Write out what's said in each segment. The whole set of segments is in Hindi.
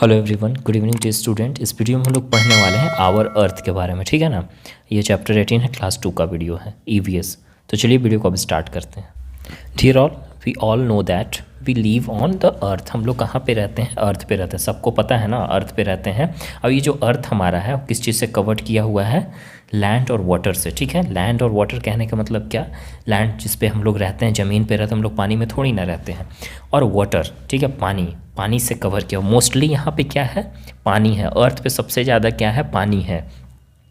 Hello everyone, good evening to student. इस वीडियो में हम लोग पढ़ने वाले हैं आवर अर्थ के बारे में, ठीक है ना। ये चैप्टर 18 है, क्लास 2 का वीडियो है, ईवीएस। तो चलिए वीडियो को अब स्टार्ट करते हैं। Dear all, we all know that we live on the earth. हम लोग कहाँ पे रहते हैं? अर्थ पे रहते हैं। सबको पता है ना, अर्थ पे रहते हैं। अब ये जो अर्थ हमारा है किस चीज़ से कवर्ड किया हुआ है? लैंड और वाटर से, ठीक है। लैंड और वाटर कहने का मतलब क्या? लैंड जिस पे हम लोग रहते हैं, ज़मीन पे रहते हैं हम लोग, पानी में थोड़ी ना रहते हैं। और वाटर, ठीक है, पानी, पानी से कवर किया। मोस्टली यहाँ पे क्या है? पानी है। अर्थ पे सबसे ज़्यादा क्या है? पानी है,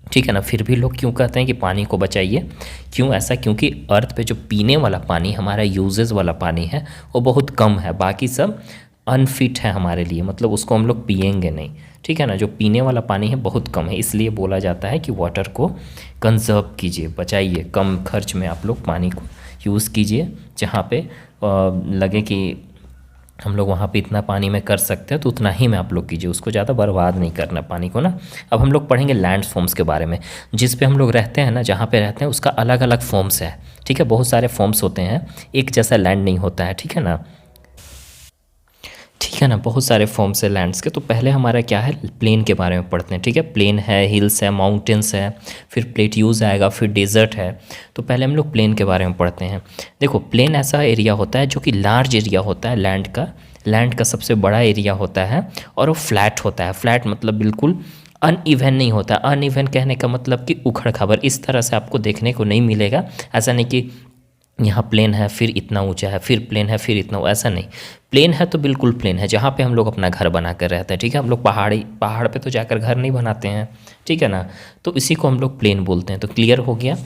ठीक है ना। फिर भी लोग क्यों कहते हैं कि पानी को बचाइए? क्यों ऐसा? क्योंकि अर्थ पे जो पीने वाला पानी, हमारा यूजेस वाला पानी है, वो बहुत कम है। बाकी सब अनफिट है हमारे लिए, मतलब उसको हम लोग पिएंगे नहीं, ठीक है ना। जो पीने वाला पानी है बहुत कम है, इसलिए बोला जाता है कि वाटर को कंजर्व कीजिए, बचाइए। कम खर्च में आप लोग पानी को यूज़ कीजिए। जहाँ पे लगे कि हम लोग वहाँ पे इतना पानी में कर सकते हैं तो उतना ही में आप लोग कीजिए, उसको ज़्यादा बर्बाद नहीं करना पानी को ना। अब हम लोग पढ़ेंगे लैंड फॉर्म्स के बारे में। जिस पे हम लोग रहते हैं ना, जहाँ पे रहते हैं उसका अलग अलग फॉर्म्स है, ठीक है। बहुत सारे फॉर्म्स होते हैं, एक जैसा लैंड नहीं होता है, ठीक है ना। ठीक है ना, बहुत सारे फॉर्म्स है लैंड्स के। तो पहले हमारा क्या है? प्लेन के बारे में पढ़ते हैं, ठीक है। प्लेन है, हिल्स है, माउंटेन्स है, फिर प्लेट्यूज आएगा, फिर डेजर्ट है। तो पहले हम लोग प्लेन के बारे में पढ़ते हैं। देखो, प्लेन ऐसा एरिया होता है जो कि लार्ज एरिया होता है लैंड का सबसे बड़ा एरिया होता है, और वो फ्लैट होता है। फ्लैट मतलब बिल्कुल अनइवन नहीं होता। अनइवन कहने का मतलब कि उखड़ खाबड़ इस तरह से आपको देखने को नहीं मिलेगा। ऐसा नहीं कि यहाँ प्लेन है फिर इतना ऊंचा है, फिर प्लेन है फिर इतना, ऐसा नहीं। प्लेन है तो बिल्कुल प्लेन है, जहाँ पे हम लोग अपना घर बना कर रहते हैं, ठीक है। हम लोग पहाड़ पे तो जाकर घर नहीं बनाते हैं, ठीक है ना। तो इसी को हम लोग प्लेन बोलते हैं। तो क्लियर हो गया।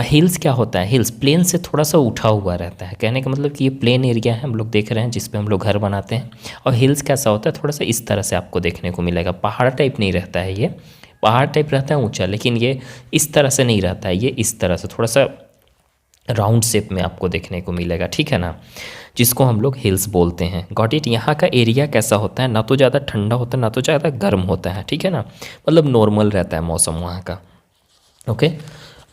हिल्स क्या होता है? हिल्स प्लेन से थोड़ा सा उठा हुआ रहता है। कहने का मतलब कि ये प्लेन एरिया है हम लोग देख रहे हैं, जिस पे हम लोग घर बनाते हैं। और हिल्स कैसा होता है? थोड़ा सा इस तरह से आपको देखने को मिलेगा। पहाड़ टाइप नहीं रहता है ये, पहाड़ टाइप रहता है ऊंचा, लेकिन ये इस तरह से नहीं रहता है। ये इस तरह से थोड़ा सा राउंड शेप में आपको देखने को मिलेगा, ठीक है ना, जिसको हम लोग हिल्स बोलते हैं। Got it. यहाँ का एरिया कैसा होता है? ना तो ज़्यादा ठंडा होता है ना तो ज़्यादा गर्म होता है, ठीक है ना। मतलब नॉर्मल रहता है मौसम वहाँ का, ओके।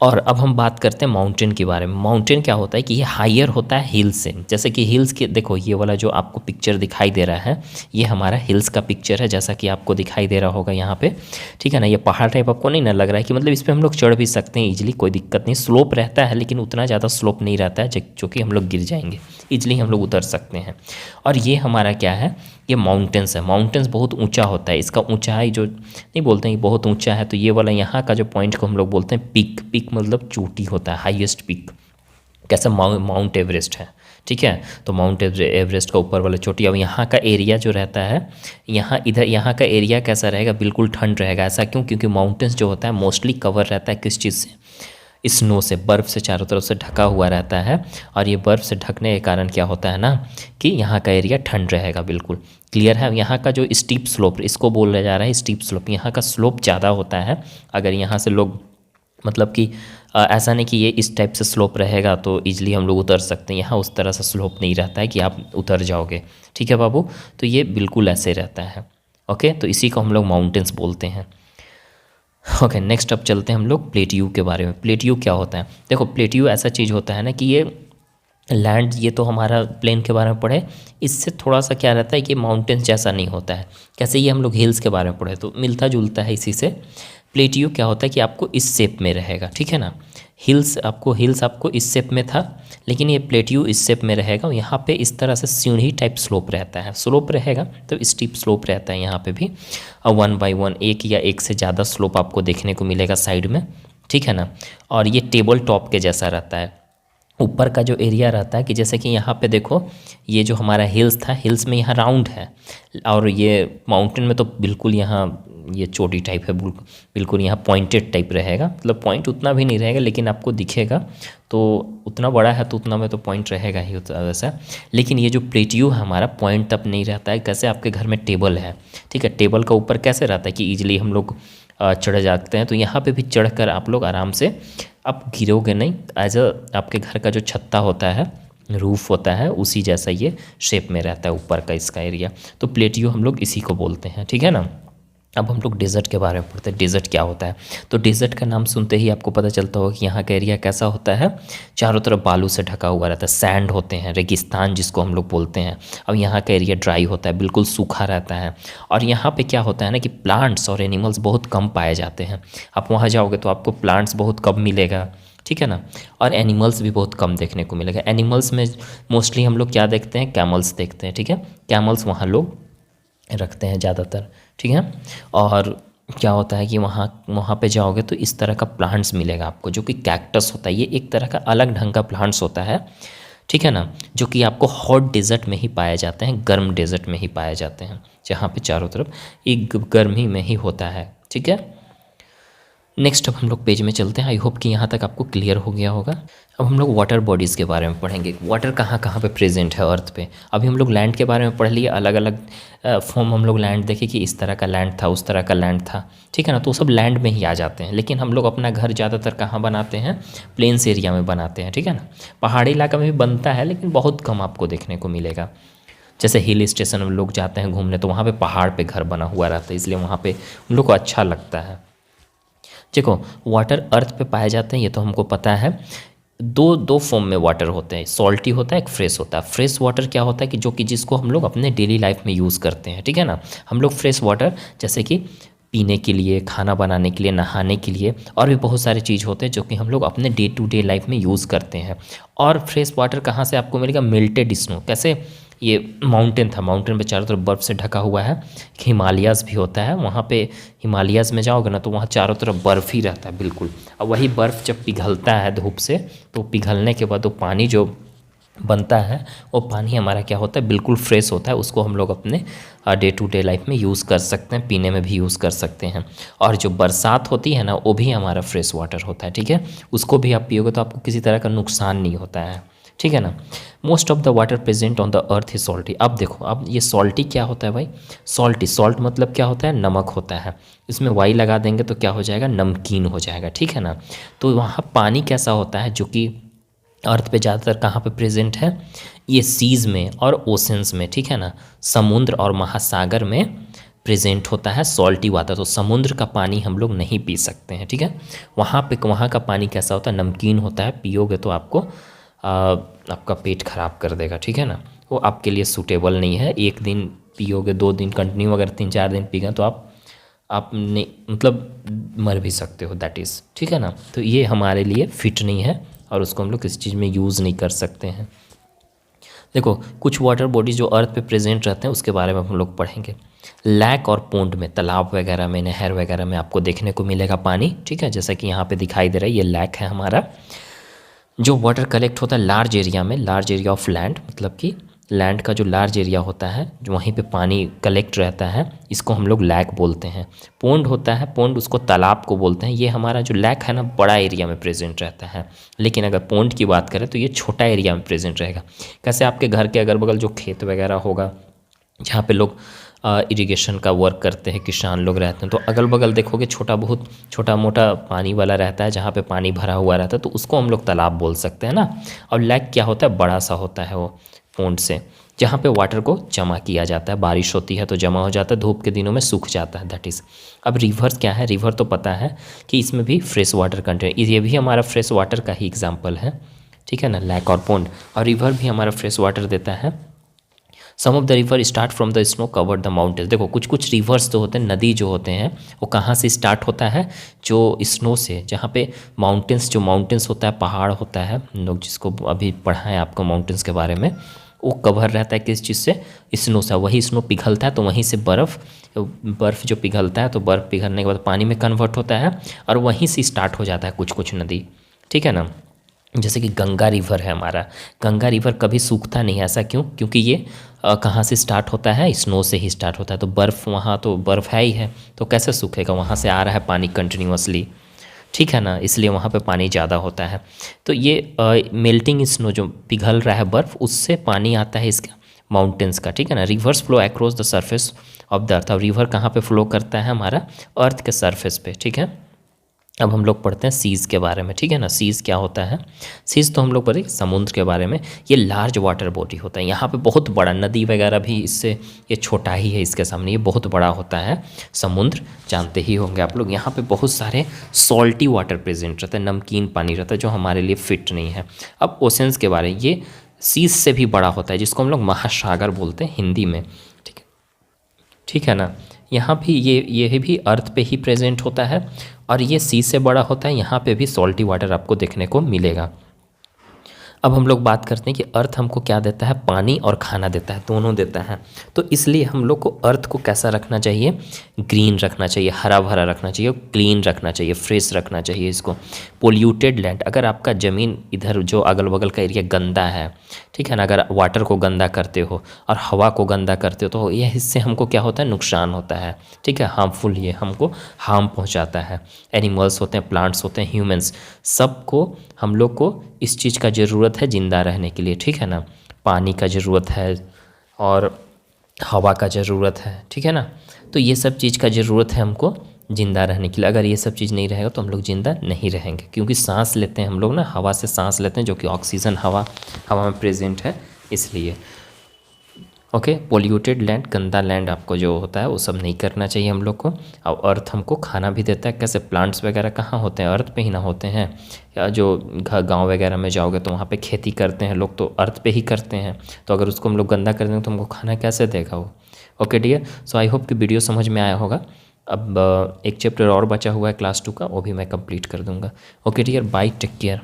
और अब हम बात करते हैं माउंटेन के बारे में। माउंटेन क्या होता है कि ये हायर होता है हिल से। जैसे कि हिल्स के, देखो ये वाला जो आपको पिक्चर दिखाई दे रहा है, ये हमारा हिल्स का पिक्चर है, जैसा कि आपको दिखाई दे रहा होगा यहाँ पे, ठीक है ना। ये पहाड़ टाइप आपको नहीं ना लग रहा है कि मतलब इस पर हम लोग चढ़ भी सकते हैं ईजिली, कोई दिक्कत नहीं। स्लोप रहता है लेकिन उतना ज़्यादा स्लोप नहीं रहता है जो कि हम लोग गिर जाएंगे, ईजिली हम लोग उतर सकते हैं। और ये हमारा क्या है? ये माउंटेन्स है। माउंटेन्स बहुत ऊंचा होता है, इसका ऊंचाई जो नहीं बोलते हैं कि बहुत ऊंचा है, तो ये वाला यहाँ का जो पॉइंट को हम लोग बोलते हैं पीक। पीक मतलब चोटी होता है, हाईएस्ट पीक। कैसा? माउंट एवरेस्ट है, ठीक है। तो माउंट एवरेस्ट का ऊपर वाला चोटी। अब यहाँ का एरिया जो रहता है, यहाँ का एरिया कैसा रहेगा? बिल्कुल ठंड रहेगा। ऐसा क्यों? क्योंकि माउंटेन्स जो होता है मोस्टली कवर रहता है किस चीज़ से? स्नो से, बर्फ़ से चारों तरफ से ढका हुआ रहता है। और ये बर्फ़ से ढकने के कारण क्या होता है ना, कि यहाँ का एरिया ठंड रहेगा बिल्कुल। क्लियर है। यहाँ का जो स्टीप स्लोप, इसको बोला जा रहा है स्टीप स्लोप। यहाँ का स्लोप ज़्यादा होता है। अगर यहाँ से लोग, मतलब कि ऐसा नहीं कि ये इस टाइप से स्लोप रहेगा तो ईजिली हम लोग उतर सकते हैं। यहाँ उस तरह से स्लोप नहीं रहता है कि आप उतर जाओगे, ठीक है बाबू। तो ये बिल्कुल ऐसे रहता है, ओके। तो इसी को हम लोग माउंटेन्स बोलते हैं, ओके। नेक्स्ट अब चलते हैं हम लोग प्लेट्यू के बारे में। प्लेट्यू क्या होता है? देखो, प्लेट्यू ऐसा चीज़ होता है ना कि ये लैंड, ये तो हमारा प्लेन के बारे में पढ़े, इससे थोड़ा सा क्या रहता है कि माउंटेन्स जैसा नहीं होता है। कैसे? ये हम लोग हिल्स के बारे में पढ़े तो मिलता जुलता है इसी से। प्लेट्यू क्या होता है कि आपको इस शेप में रहेगा, ठीक है ना। हिल्स आपको इस शेप में था, लेकिन ये प्लेट्यू इस शेप में रहेगा। यहाँ पे इस तरह से सीढ़ी टाइप स्लोप रहता है, स्लोप रहेगा तो स्टीप स्लोप रहता है यहाँ पे भी। और 1 बाई 1, एक या एक से ज़्यादा स्लोप आपको देखने को मिलेगा साइड में, ठीक है ना। और ये टेबल टॉप के जैसा रहता है। ऊपर का जो एरिया रहता है कि जैसे कि यहाँ पे देखो, ये जो हमारा हिल्स था, हिल्स में यहाँ राउंड है, और ये माउंटेन में तो बिल्कुल यहाँ ये चोटी टाइप है, बिल्कुल यहाँ पॉइंटेड टाइप रहेगा। मतलब पॉइंट उतना भी नहीं रहेगा लेकिन आपको दिखेगा, तो उतना बड़ा है तो उतना में तो पॉइंट रहेगा ही वैसा। लेकिन ये जो प्लेट्यू है हमारा, पॉइंट तब नहीं रहता है। कैसे? आपके घर में टेबल है, ठीक है। टेबल का ऊपर कैसे रहता है कि ईजिली हम लोग चढ़ जाते हैं, तो यहाँ पे भी चढ़कर आप लोग आराम से, आप गिरोगे नहीं। आपके घर का जो छत्ता होता है, रूफ होता है, उसी जैसा ये शेप में रहता है ऊपर का इसका एरिया। तो प्लेट्यू हम लोग इसी को बोलते हैं, ठीक है ना। अब हम लोग डेजर्ट के बारे में पढ़ते हैं। डेजर्ट क्या होता है? तो डेजर्ट का नाम सुनते ही आपको पता चलता होगा कि यहाँ का एरिया कैसा होता है, चारों तरफ बालू से ढका हुआ रहता है, सैंड होते हैं, रेगिस्तान जिसको हम लोग बोलते हैं। अब यहाँ का एरिया ड्राई होता है, बिल्कुल सूखा रहता है। और यहाँ पे क्या होता है ना कि प्लांट्स और एनिमल्स बहुत कम पाए जाते हैं। आप वहाँ जाओगे तो आपको प्लांट्स बहुत कम मिलेगा, ठीक है ना, और एनिमल्स भी बहुत कम देखने को मिलेगा। एनिमल्स में मोस्टली हम लोग क्या देखते हैं? कैमल्स देखते हैं, ठीक है। कैमल्स वहाँ लोग रखते हैं ज़्यादातर, ठीक है। और क्या होता है कि वहाँ पे जाओगे तो इस तरह का प्लांट्स मिलेगा आपको, जो कि कैक्टस होता है। ये एक तरह का अलग ढंग का प्लांट्स होता है, ठीक है ना, जो कि आपको हॉट डेजर्ट में ही पाए जाते हैं, गर्म डेजर्ट में ही पाए जाते हैं, जहाँ पे चारों तरफ एक गर्मी में ही होता है, ठीक है। नेक्स्ट अब हम लोग पेज में चलते हैं। आई होप कि यहाँ तक आपको क्लियर हो गया होगा। अब हम लोग वाटर बॉडीज़ के बारे में पढ़ेंगे। वाटर कहाँ कहाँ पे प्रेजेंट है अर्थ पे। अभी हम लोग लैंड के बारे में पढ़ लिए, अलग अलग फॉर्म हम लोग लैंड देखे कि इस तरह का लैंड था, उस तरह का लैंड था, ठीक है ना। तो सब लैंड में ही आ जाते हैं। लेकिन हम लोग अपना घर ज़्यादातर कहाँ बनाते हैं? प्लेन्स एरिया में बनाते हैं, ठीक है ना। पहाड़ी इलाका में भी बनता है, लेकिन बहुत कम आपको देखने को मिलेगा। जैसे हिल स्टेशन में लोग जाते हैं घूमने, तो वहाँ पे पहाड़ पे घर बना हुआ रहता है, इसलिए वहाँ पे उन लोग को अच्छा लगता है। देखो, वाटर अर्थ पे पाए जाते हैं, ये तो हमको पता है। दो फॉर्म में वाटर होते हैं, सॉल्टी होता है, एक फ्रेश होता है। फ्रेश वाटर क्या होता है कि जिसको हम लोग अपने डेली लाइफ में यूज़ करते हैं, ठीक है ना। हम लोग फ्रेश वाटर जैसे कि पीने के लिए, खाना बनाने के लिए, नहाने के लिए, और भी बहुत सारे चीज़ होते हैं जो कि हम लोग अपने डे टू डे लाइफ में यूज़ करते हैं। और फ्रेश वाटर कहाँ से आपको मिलेगा? Melted snow. कैसे? ये माउंटेन था, माउंटेन पे चारों तरफ बर्फ़ से ढका हुआ है। हिमालयाज़ भी होता है वहाँ पे। हिमालयाज़ में जाओगे ना तो वहाँ चारों तरफ बर्फ़ ही रहता है बिल्कुल। और वही बर्फ़ जब पिघलता है धूप से, तो पिघलने के बाद वो पानी जो बनता है, वो पानी हमारा क्या होता है? बिल्कुल फ्रेश होता है। उसको हम लोग अपने डे टू डे लाइफ में यूज़ कर सकते हैं, पीने में भी यूज़ कर सकते हैं। और जो बरसात होती है ना, वो भी हमारा फ्रेश वाटर होता है, ठीक है। उसको भी आप पियोगे तो आपको किसी तरह का नुकसान नहीं होता है, ठीक है ना। Most of the water present on the earth is salty. अब देखो, अब ये सॉल्टी क्या होता है भाई? सॉल्टी, सॉल्ट मतलब क्या होता है? नमक होता है। इसमें वाई लगा देंगे तो क्या हो जाएगा? नमकीन हो जाएगा, ठीक है ना। तो वहाँ पानी कैसा होता है जो कि अर्थ पे ज़्यादातर कहाँ पे प्रेजेंट है? ये सीज़ में और ओशंस में, ठीक है ना, समुद्र और महासागर में प्रेजेंट होता है सॉल्टी वाटर। तो समुद्र का पानी हम लोग नहीं पी सकते हैं, ठीक है। वहाँ का पानी कैसा होता है? नमकीन होता है। पियोगे तो आपको आपका पेट खराब कर देगा, ठीक है ना। वो आपके लिए सूटेबल नहीं है। एक दिन पियोगे, 2 दिन कंटिन्यू, अगर 3-4 दिन पी गए तो आप ने मतलब मर भी सकते हो, दैट इज़, ठीक है ना। तो ये हमारे लिए फिट नहीं है और उसको हम लोग किसी चीज़ में यूज़ नहीं कर सकते हैं। देखो, कुछ वाटर बॉडीज जो अर्थ पे प्रेजेंट रहते हैं उसके बारे में हम लोग पढ़ेंगे। लैक और पोंड में, तालाब वगैरह में, नहर वगैरह में आपको देखने को मिलेगा पानी, ठीक है। जैसा कि यहाँ पे दिखाई दे रहा है, ये लैक है हमारा। जो वाटर कलेक्ट होता है लार्ज एरिया में, लार्ज एरिया ऑफ लैंड, मतलब कि लैंड का जो लार्ज एरिया होता है, जो वहीं पे पानी कलेक्ट रहता है, इसको हम लोग लैक बोलते हैं। पोंड होता है, पोंड उसको तालाब को बोलते हैं। ये हमारा जो लैक है ना, बड़ा एरिया में प्रेजेंट रहता है। लेकिन अगर पोंड की बात करें तो ये छोटा एरिया में प्रेजेंट रहेगा। कैसे? आपके घर के अगल बगल जो खेत वगैरह होगा, जहाँ पे लोग इरिगेशन का वर्क करते हैं, किसान लोग रहते हैं, तो अगल बगल देखोगे बहुत छोटा मोटा पानी वाला रहता है, जहाँ पे पानी भरा हुआ रहता है, तो उसको हम लोग तालाब बोल सकते हैं ना। और लैक क्या होता है? बड़ा सा होता है वो पोंड से, जहाँ पे वाटर को जमा किया जाता है। बारिश होती है तो जमा हो जाता है, धूप के दिनों में सूख जाता है, दैट इज़। अब रिवर्स क्या है? रिवर तो पता है कि इसमें भी फ्रेश वाटर कंटेंट, ये भी हमारा फ्रेश वाटर का ही एग्जाम्पल है, ठीक है ना, लैक और पोंड। और रिवर भी हमारा फ्रेश वाटर देता है। Some of the river start from the snow covered the mountains. देखो, कुछ रिवर्स जो होते हैं, नदी जो होते हैं, वो कहाँ से स्टार्ट होता है? जो स्नो से, जहाँ पे माउंटेन्स होता है, पहाड़ होता है, हम लोग जिसको अभी पढ़ा है आपको माउंटेन्स के बारे में, वो कवर रहता है किस चीज़ से? स्नो से। वही स्नो पिघलता है तो वहीं से बर्फ़ जो पिघलता है, तो बर्फ़ पिघलने के बाद पानी में कन्वर्ट होता है और वहीं से स्टार्ट हो जाता है कुछ नदी, ठीक है ना। जैसे कि गंगा रिवर है हमारा, गंगा रिवर कभी सूखता नहीं है। ऐसा क्यों? क्योंकि ये कहाँ से स्टार्ट होता है? स्नो से ही स्टार्ट होता है। तो बर्फ़, वहाँ तो बर्फ़ है ही है, तो कैसे सूखेगा? वहाँ से आ रहा है पानी कंटिन्यूअसली, ठीक है ना, इसलिए वहाँ पे पानी ज़्यादा होता है। तो ये मेल्टिंग स्नो जो पिघल रहा है बर्फ़, उससे पानी आता है इसका माउंटेन्स का, ठीक है ना। Reverse flow across the surface of the earth. अब रिवर कहाँ पे फ्लो करता है? हमारा अर्थ के सरफेस पे, ठीक है। अब हम लोग पढ़ते हैं सीज़ के बारे में, ठीक है ना। सीज़ क्या होता है? सीज़ तो हम लोग पढ़े समुद्र के बारे में। ये लार्ज वाटर बॉडी होता है, यहाँ पे बहुत बड़ा, नदी वगैरह भी इससे ये छोटा ही है इसके सामने, ये बहुत बड़ा होता है। समुद्र जानते ही होंगे आप लोग, यहाँ पे बहुत सारे सॉल्टी वाटर प्रेजेंट रहता है, नमकीन पानी रहता है जो हमारे लिए फिट नहीं है। अब ओशंस के बारे में, ये सीज़ से भी बड़ा होता है जिसको हम लोग महासागर बोलते हैं हिंदी में, ठीक है, ठीक है ना। यहाँ भी ये भी अर्थ पे ही प्रेजेंट होता है और ये सी से बड़ा होता है, यहाँ पे भी सॉल्टी वाटर आपको देखने को मिलेगा। अब हम लोग बात करते हैं कि अर्थ हमको क्या देता है, पानी और खाना देता है, दोनों देता है। तो इसलिए हम लोग को अर्थ को कैसा रखना चाहिए, ग्रीन रखना चाहिए, हरा भरा रखना चाहिए, क्लीन रखना चाहिए, फ्रेश रखना चाहिए इसको। पोल्यूटेड लैंड, अगर आपका ज़मीन इधर जो अगल बगल का एरिया गंदा है, ठीक है ना, अगर वाटर को गंदा करते हो और हवा को गंदा करते हो तो यह इससे हमको क्या होता है, नुकसान होता है, ठीक है, हार्मफुल, ये हमको हार्म पहुंचाता है। एनिमल्स होते हैं, प्लांट्स होते हैं, ह्यूमंस, सबको हम लोग को इस चीज़ का ज़रूरत है ज़िंदा रहने के लिए, ठीक है ना। पानी का ज़रूरत है और हवा का ज़रूरत है, ठीक है ना। तो ये सब चीज़ का ज़रूरत है हमको ज़िंदा रहने के लिए। अगर ये सब चीज़ नहीं रहेगा तो हम लोग ज़िंदा नहीं रहेंगे, क्योंकि सांस लेते हैं हम लोग ना, हवा से सांस लेते हैं, जो कि ऑक्सीजन हवा में प्रेजेंट है, इसलिए। ओके, पोल्यूटेड लैंड, गंदा लैंड आपको जो होता है वो सब नहीं करना चाहिए हम लोग को। और अर्थ हमको खाना भी देता है, कैसे, प्लांट्स वगैरह कहाँ होते हैं, अर्थ पे ही ना होते हैं। या जो गांव वगैरह में जाओगे तो वहाँ पे खेती करते हैं लोग, तो अर्थ पे ही करते हैं। तो अगर उसको हम लोग गंदा कर देंगे तो हमको खाना कैसे देगा वो। Okay dear, so I hope कि वीडियो समझ में आया होगा। अब एक चैप्टर और बचा हुआ है क्लास 2 का, वो भी मैं कंप्लीट कर दूंगा। Okay dear, bye, take care.